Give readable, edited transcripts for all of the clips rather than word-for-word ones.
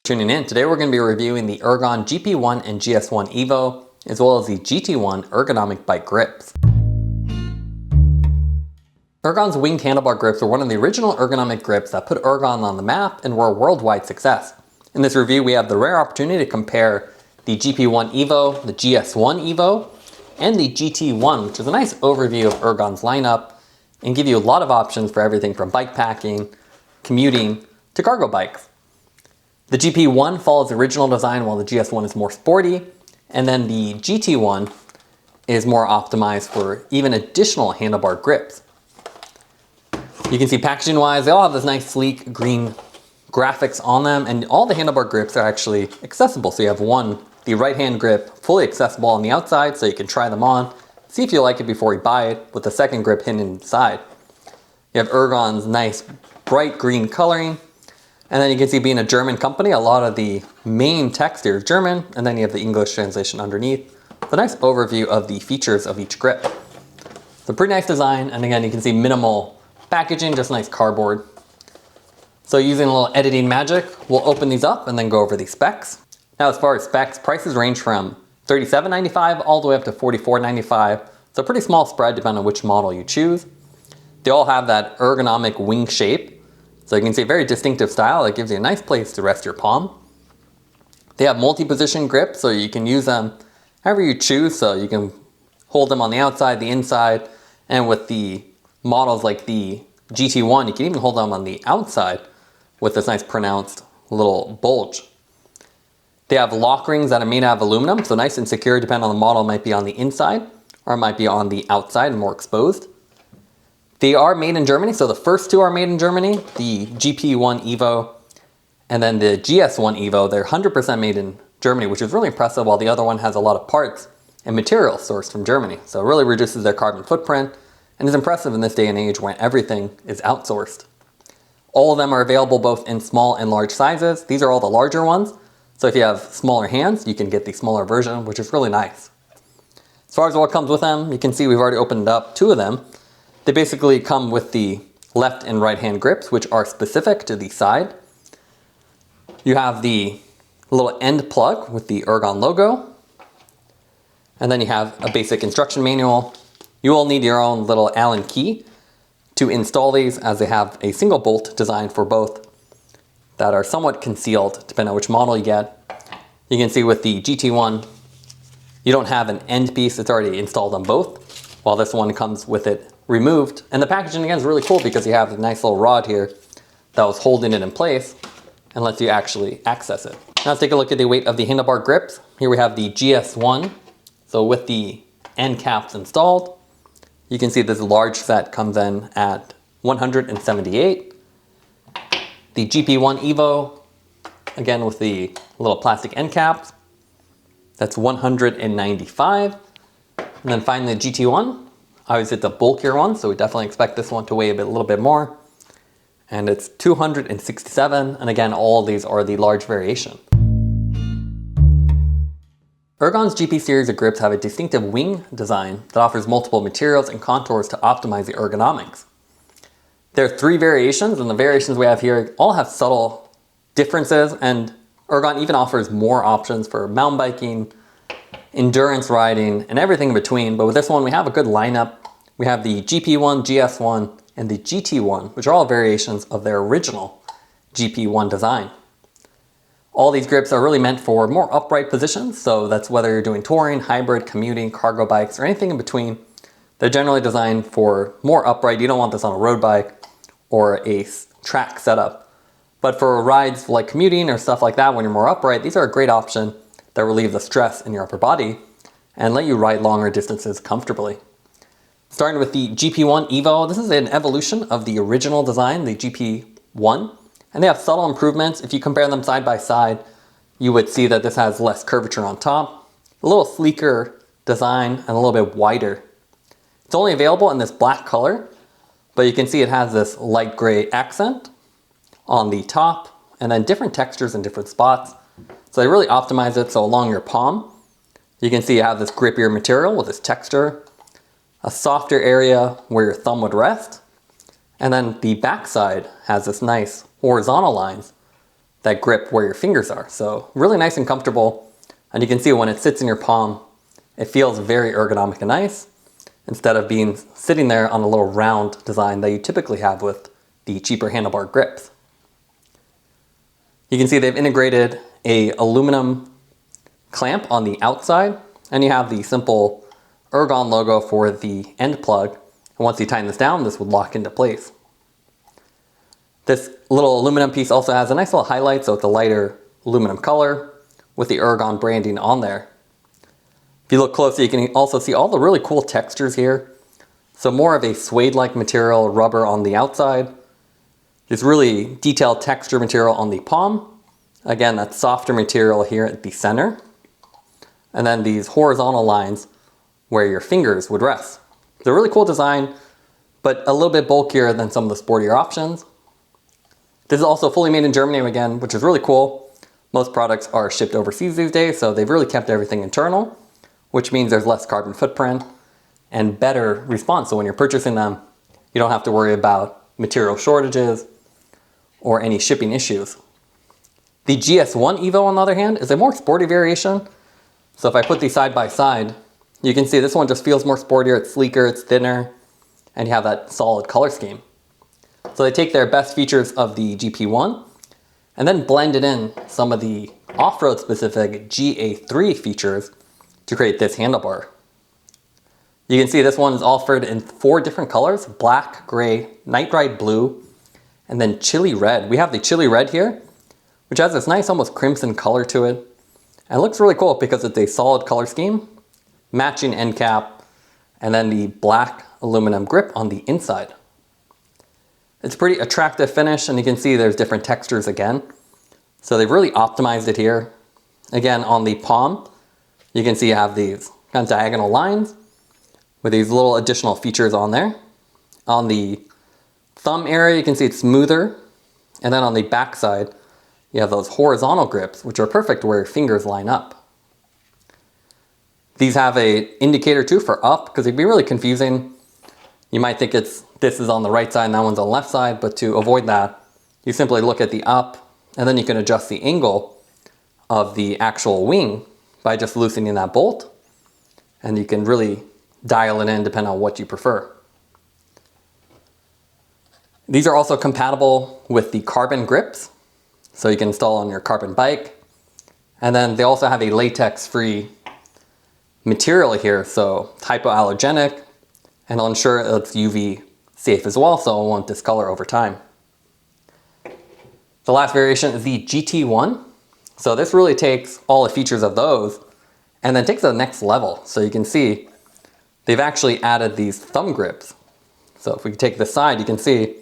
Tuning in. Today we're going to be reviewing the Ergon GP1 and GS1 Evo, as well as the GT1 ergonomic bike grips. Ergon's winged handlebar grips were one of the original ergonomic grips that put Ergon on the map and were a worldwide success. In this review, we have the rare opportunity to compare the GP1 Evo, the GS1 Evo, and the GT1, which is a nice overview of Ergon's lineup and give you a lot of options for everything from bike packing, commuting, to cargo bikes. The GP1 follows the original design while the GS1 is more sporty, and then the GT1 is more optimized for even additional handlebar grips. You can see packaging wise, they all have this nice sleek green graphics on them, and all the handlebar grips are actually accessible. So you have one, the right hand grip, fully accessible on the outside so you can try them on, see if you like it before you buy it, with the second grip hidden inside. You have Ergon's nice bright green coloring, and then you can see, being a German company, a lot of the main text here is German, and then you have the English translation underneath. It's a nice overview of the features of each grip. It's a pretty nice design, and again, you can see minimal packaging, just nice cardboard. So using a little editing magic, we'll open these up and then go over the specs. Now, as far as specs, prices range from $37.95 all the way up to $44.95. So a pretty small spread depending on which model you choose. They all have that ergonomic wing shape. So you can see a very distinctive style that gives you a nice place to rest your palm. They have multi-position grips, so you can use them however you choose. So you can hold them on the outside, the inside, and with the models like the GT1, you can even hold them on the outside with this nice pronounced little bulge. They have lock rings that are made out of aluminum, so nice and secure. Depending on the model, it might be on the inside or it might be on the outside and more exposed. They are made in Germany, so the first two are made in Germany, the GP1 Evo and then the GS1 Evo. They're 100% made in Germany, which is really impressive, while the other one has a lot of parts and materials sourced from Germany. So it really reduces their carbon footprint and is impressive in this day and age when everything is outsourced. All of them are available both in small and large sizes. These are all the larger ones. So if you have smaller hands, you can get the smaller version, which is really nice. As far as what comes with them, you can see we've already opened up two of them. They basically come with the left and right hand grips, which are specific to the side. You have the little end plug with the Ergon logo. And then you have a basic instruction manual. You will need your own little Allen key to install these, as they have a single bolt designed for both that are somewhat concealed depending on which model you get. You can see with the GT1, you don't have an end piece, it's already installed on both, while this one comes with it removed. And the packaging again is really cool because you have a nice little rod here that was holding it in place and lets you actually access it. Now let's take a look at the weight of the handlebar grips. Here we have the GS1, so with the end caps installed. You can see this large set comes in at 178. The GP1 Evo, again with the little plastic end caps, that's 195. And then finally the GT1, obviously it's a bulkier one, so we definitely expect this one to weigh a little bit more. And it's 267, and again, all of these are the large variation. Ergon's GP series of grips have a distinctive wing design that offers multiple materials and contours to optimize the ergonomics. There are three variations, and the variations we have here all have subtle differences, and Ergon even offers more options for mountain biking, endurance riding, and everything in between. But with this one, we have a good lineup. We have the GP1, GS1, and the GT1, which are all variations of their original GP1 design. All these grips are really meant for more upright positions, so that's whether you're doing touring, hybrid, commuting, cargo bikes, or anything in between. They're generally designed for more upright. You don't want this on a road bike or a track setup. But for rides like commuting or stuff like that, when you're more upright, these are a great option that relieve the stress in your upper body and let you ride longer distances comfortably. Starting with the GP1 Evo, this is an evolution of the original design, the GP1, and they have subtle improvements. If you compare them side by side, you would see that this has less curvature on top, a little sleeker design, and a little bit wider. It's only available in this black color, but you can see it has this light gray accent on the top, and then different textures in different spots. So they really optimize it, so along your palm, you can see you have this grippier material with this texture, a softer area where your thumb would rest, and then the back side has this nice horizontal lines that grip where your fingers are. So really nice and comfortable. And you can see when it sits in your palm, it feels very ergonomic and nice, instead of being sitting there on a little round design that you typically have with the cheaper handlebar grips. You can see they've integrated a aluminum clamp on the outside, and you have the simple Ergon logo for the end plug. And once you tighten this down, this would lock into place. This little aluminum piece also has a nice little highlight, so it's a lighter aluminum color with the Ergon branding on there. If you look closely, you can also see all the really cool textures here. So more of a suede-like material, rubber on the outside. This really detailed texture material on the palm. Again, that softer material here at the center. And then these horizontal lines where your fingers would rest. It's a really cool design, but a little bit bulkier than some of the sportier options. This is also fully made in Germany again, which is really cool. Most products are shipped overseas these days, so they've really kept everything internal, which means there's less carbon footprint and better response. So when you're purchasing them, you don't have to worry about material shortages or any shipping issues. The GS1 Evo, on the other hand, is a more sporty variation. So if I put these side by side, you can see this one just feels more sportier, it's sleeker, it's thinner, and you have that solid color scheme. So they take their best features of the GP1 and then blended in some of the off-road specific GA3 features to create this handlebar. You can see this one is offered in 4 different colors: black, gray, night ride blue, and then chili red. We have the chili red here, which has this nice almost crimson color to it. And it looks really cool because it's a solid color scheme, matching end cap, and then the black aluminum grip on the inside. It's a pretty attractive finish, and you can see there's different textures again. So they've really optimized it here. Again, on the palm, you can see you have these kind of diagonal lines with these little additional features on there. On the thumb area, you can see it's smoother. And then on the back side, you have those horizontal grips, which are perfect where your fingers line up. These have an indicator too for up, because it'd be really confusing. You might think this is on the right side and that one's on the left side, but to avoid that, you simply look at the up, and then you can adjust the angle of the actual wing by just loosening that bolt, and you can really dial it in depending on what you prefer. These are also compatible with the carbon grips, so you can install on your carbon bike. And then they also have a latex-free material here, so it's hypoallergenic, and I'll ensure it's UV safe as well, so it won't discolor over time. The last variation is the GT1. So this really takes all the features of those and then takes it to the next level. So you can see they've actually added these thumb grips. So if we take this side, you can see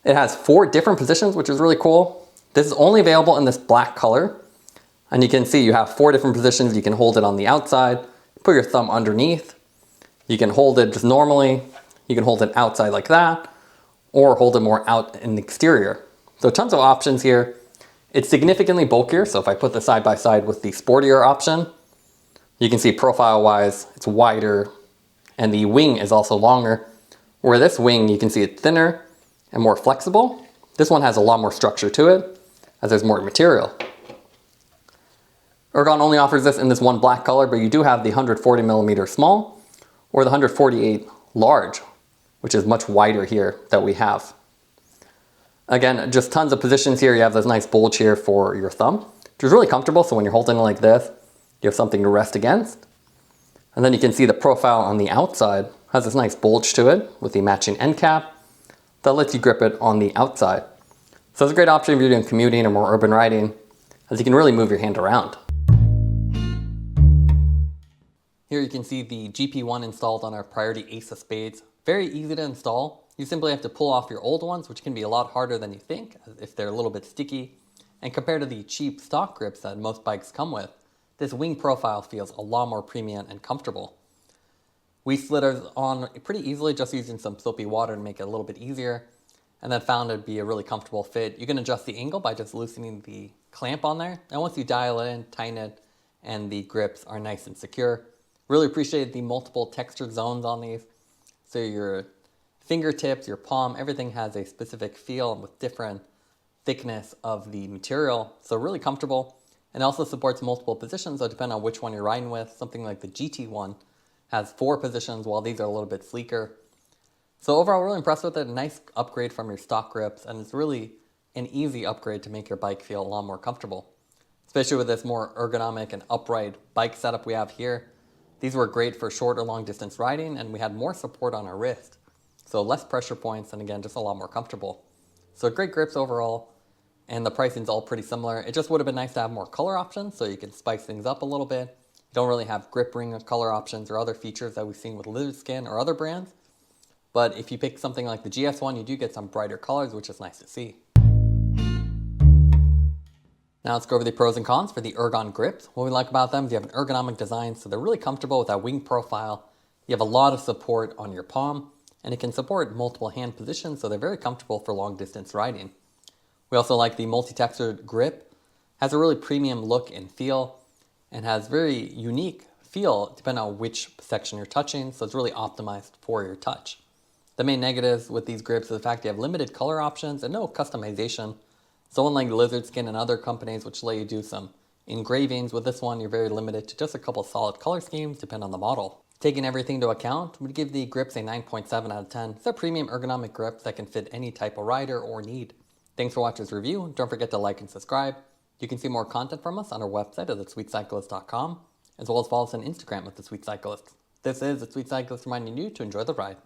it has 4 different positions, which is really cool. This is only available in this black color. And you can see you have 4 different positions. You can hold it on the outside, put your thumb underneath. You can hold it just normally. You can hold it outside like that, or hold it more out in the exterior. So tons of options here. It's significantly bulkier. So if I put this side by side with the sportier option, you can see profile wise, it's wider, and the wing is also longer. Where this wing, you can see it's thinner and more flexible. This one has a lot more structure to it, as there's more material. Ergon only offers this in this one black color, but you do have the 140mm small or the 148 large, which is much wider here that we have. Again, just tons of positions here. You have this nice bulge here for your thumb, which is really comfortable. So when you're holding it like this, you have something to rest against. And then you can see the profile on the outside has this nice bulge to it with the matching end cap that lets you grip it on the outside. So it's a great option if you're doing commuting or more urban riding, as you can really move your hand around. Here you can see the GP1 installed on our Priority Ace of Spades. Very easy to install. You simply have to pull off your old ones, which can be a lot harder than you think if they're a little bit sticky. And compared to the cheap stock grips that most bikes come with, this wing profile feels a lot more premium and comfortable. We slid ours on pretty easily just using some soapy water to make it a little bit easier, and then found it'd be a really comfortable fit. You can adjust the angle by just loosening the clamp on there, and once you dial it in, tighten it, and the grips are nice and secure. Really appreciate the multiple textured zones on these. So your fingertips, your palm, everything has a specific feel with different thickness of the material, so really comfortable. And also supports multiple positions, so depending on which one you're riding with. Something like the GT1 has 4 positions, while these are a little bit sleeker. So overall, really impressed with it. A nice upgrade from your stock grips, and it's really an easy upgrade to make your bike feel a lot more comfortable. Especially with this more ergonomic and upright bike setup we have here. These were great for short or long distance riding, and we had more support on our wrist. So less pressure points, and again, just a lot more comfortable. So great grips overall, and the pricing's all pretty similar. It just would have been nice to have more color options, so you can spice things up a little bit. You don't really have grip ring color options or other features that we've seen with Lizard Skin or other brands. But if you pick something like the GS1, you do get some brighter colors, which is nice to see. Now let's go over the pros and cons for the Ergon grips. What we like about them is you have an ergonomic design, so they're really comfortable with that wing profile. You have a lot of support on your palm, and it can support multiple hand positions, so they're very comfortable for long distance riding. We also like the multi-textured grip. Has a really premium look and feel, and has very unique feel depending on which section you're touching, so it's really optimized for your touch. The main negatives with these grips is the fact you have limited color options and no customization. So unlike Lizard Skin and other companies which let you do some engravings, with this one you're very limited to just a couple solid color schemes depending on the model. Taking everything into account, we'd give the grips a 9.7 out of 10. They're premium ergonomic grips that can fit any type of rider or need. Thanks for watching this review. Don't forget to like and subscribe. You can see more content from us on our website at thesweetcyclist.com, as well as follow us on Instagram at The Sweet Cyclist. This is The Sweet Cyclist reminding you to enjoy the ride.